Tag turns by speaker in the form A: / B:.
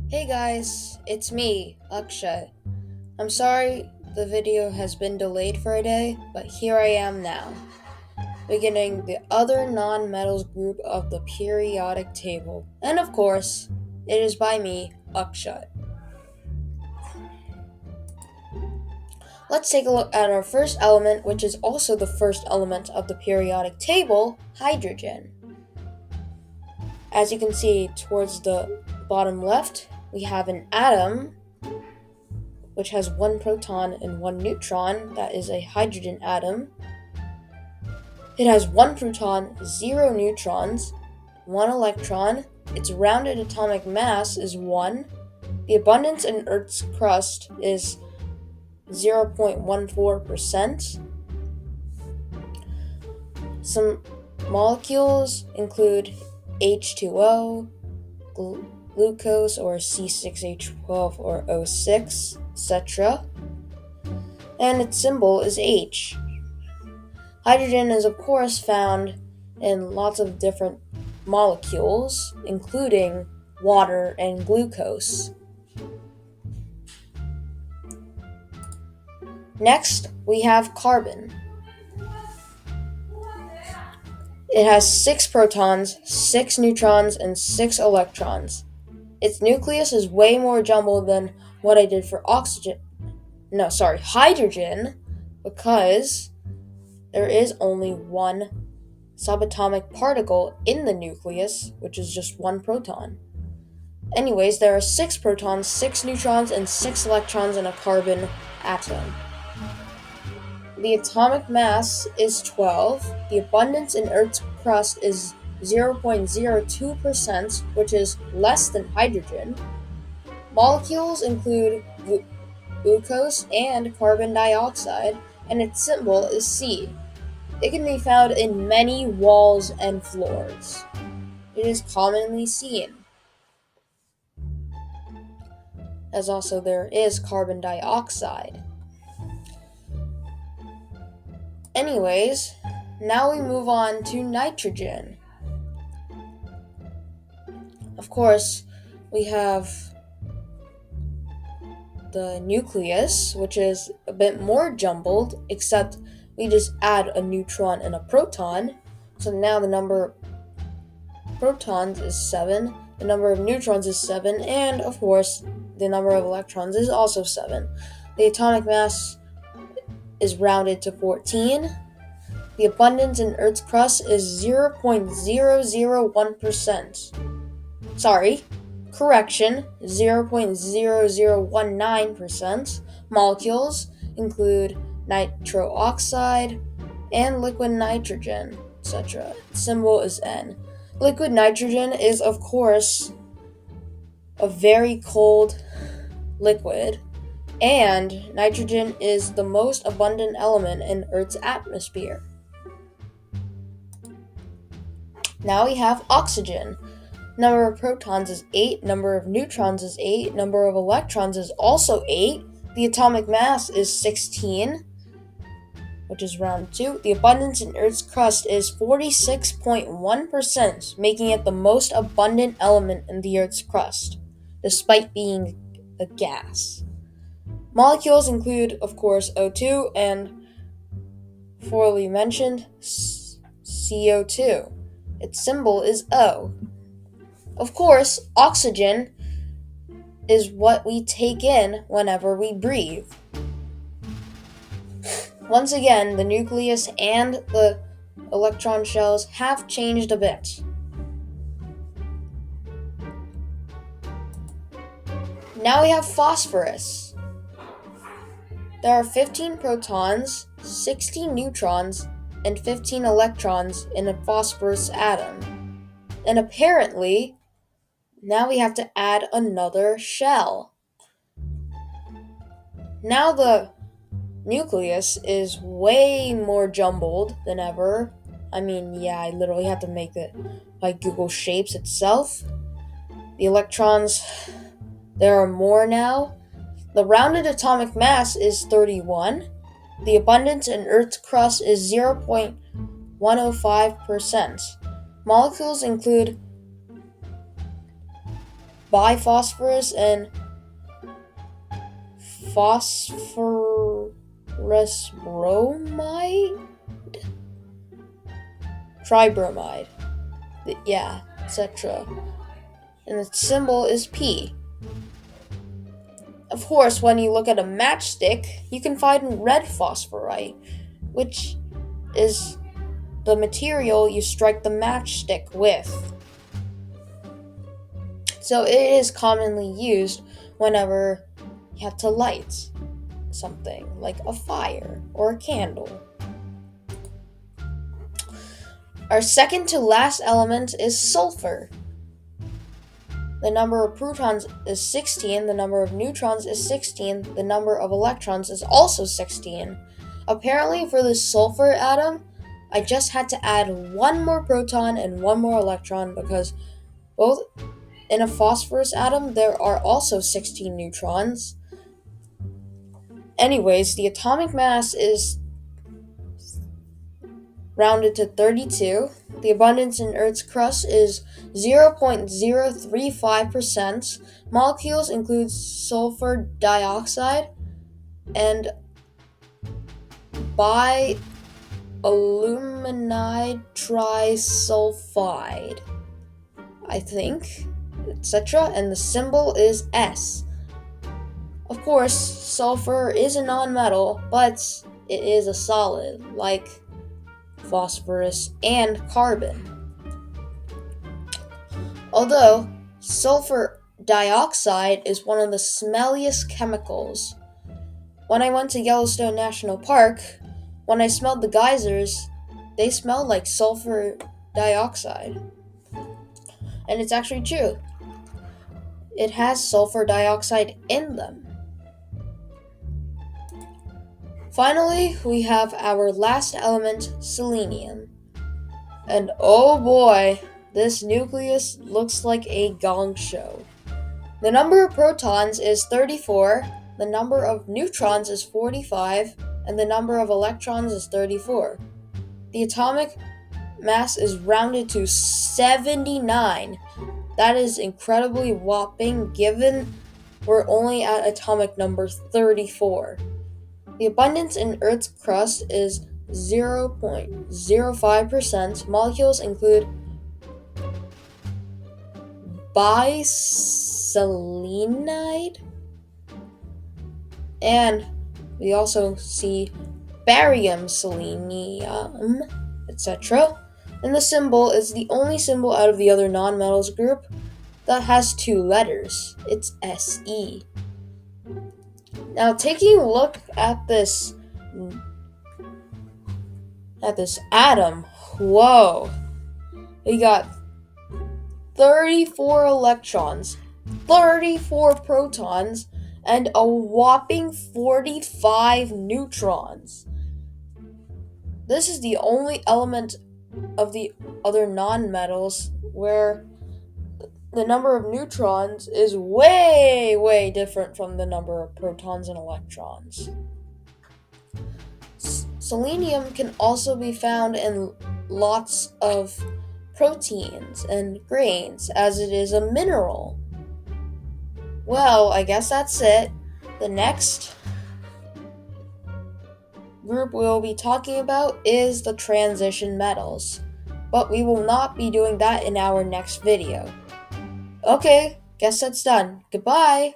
A: Hey guys, it's me, Akshay. I'm sorry the video has been delayed for a day, but here I am now, beginning the other non-metals group of the periodic table. And of course, it is by me, Akshay. Let's take a look at our first element, which is also the first element of the periodic table, hydrogen. As you can see towards the bottom left, we have an atom which has one proton and one neutron. That is a hydrogen atom. It has one proton, zero neutrons, one electron. Its rounded atomic mass is 1. The abundance in Earth's crust is 0.14%. Some molecules include H2O, glucose or C6H12 or O6, etc. And its symbol is H. Hydrogen is of course found in lots of different molecules, including water and glucose. Next, we have carbon. It has 6 protons, 6 neutrons, and 6 electrons. Its nucleus is way more jumbled than what I did for hydrogen, because there is only one subatomic particle in the nucleus, which is just one proton. Anyways, there are 6 protons, 6 neutrons, and 6 electrons in a carbon atom. The atomic mass is 12. The abundance in Earth's crust is 0.02%, which is less than hydrogen. Molecules include glucose and carbon dioxide, and its symbol is C. It can be found in many walls and floors. It is commonly seen. As also there is carbon dioxide. Anyways, now we move on to nitrogen. Of course, we have the nucleus, which is a bit more jumbled, except we just add a neutron and a proton. So now the number of protons is 7, the number of neutrons is 7, and of course, the number of electrons is also 7. The atomic mass is rounded to 14. The abundance in Earth's crust is 0.001%. Sorry, correction, 0.0019%. Molecules include nitro oxide and liquid nitrogen, etc. Symbol is N. Liquid nitrogen is, of course, a very cold liquid, and nitrogen is the most abundant element in Earth's atmosphere. Now we have oxygen. Number of protons is 8, number of neutrons is 8, number of electrons is also 8. The atomic mass is 16, which is round 2. The abundance in Earth's crust is 46.1%, making it the most abundant element in the Earth's crust, despite being a gas. Molecules include, of course, O2 and, formerly mentioned, CO2. Its symbol is O. Of course, oxygen is what we take in whenever we breathe. Once again, the nucleus and the electron shells have changed a bit. Now we have phosphorus. There are 15 protons, 16 neutrons, and 15 electrons in a phosphorus atom. And apparently, now we have to add another shell. Now the nucleus is way more jumbled than ever. I literally have to make it by Google Shapes itself. The electrons, there are more now. The rounded atomic mass is 31. The abundance in Earth's crust is 0.105%. Molecules include biphosphorus and phosphorus bromide? Tribromide. Yeah, etc. And its symbol is P. Of course, when you look at a matchstick, you can find red phosphorite, which is the material you strike the matchstick with. So it is commonly used whenever you have to light something, like a fire or a candle. Our second to last element is sulfur. The number of protons is 16, the number of neutrons is 16, the number of electrons is also 16. Apparently for the sulfur atom, I just had to add one more proton and one more electron because both in a phosphorus atom there are also 16 neutrons. Anyways, the atomic mass is rounded to 32. The abundance in Earth's crust is 0.035%. Molecules include sulfur dioxide and bialuminide trisulfide, I think, etc. And the symbol is S. Of course, sulfur is a nonmetal, but it is a solid, like phosphorus and carbon. Although sulfur dioxide is one of the smelliest chemicals. When I went to Yellowstone National Park, when I smelled the geysers, they smelled like sulfur dioxide. And it's actually true. It has sulfur dioxide in them. Finally, we have our last element, selenium. And oh boy, this nucleus looks like a gong show. The number of protons is 34, the number of neutrons is 45, and the number of electrons is 34. The atomic mass is rounded to 79. That is incredibly whopping given we're only at atomic number 34. The abundance in Earth's crust is 0.05%. Molecules include biselenide, and we also see barium, selenium, etc. And the symbol is the only symbol out of the other nonmetals group that has two letters. It's Se. Now, taking a look at this atom, whoa, we got 34 electrons, 34 protons, and a whopping 45 neutrons. This is the only element of the other nonmetals where the number of neutrons is way different from the number of protons and electrons. Selenium can also be found in lots of proteins and grains, as it is a mineral. Well, I guess that's it. The next group we'll be talking about is the transition metals, but we will not be doing that in our next video. Okay, guess that's done. Goodbye!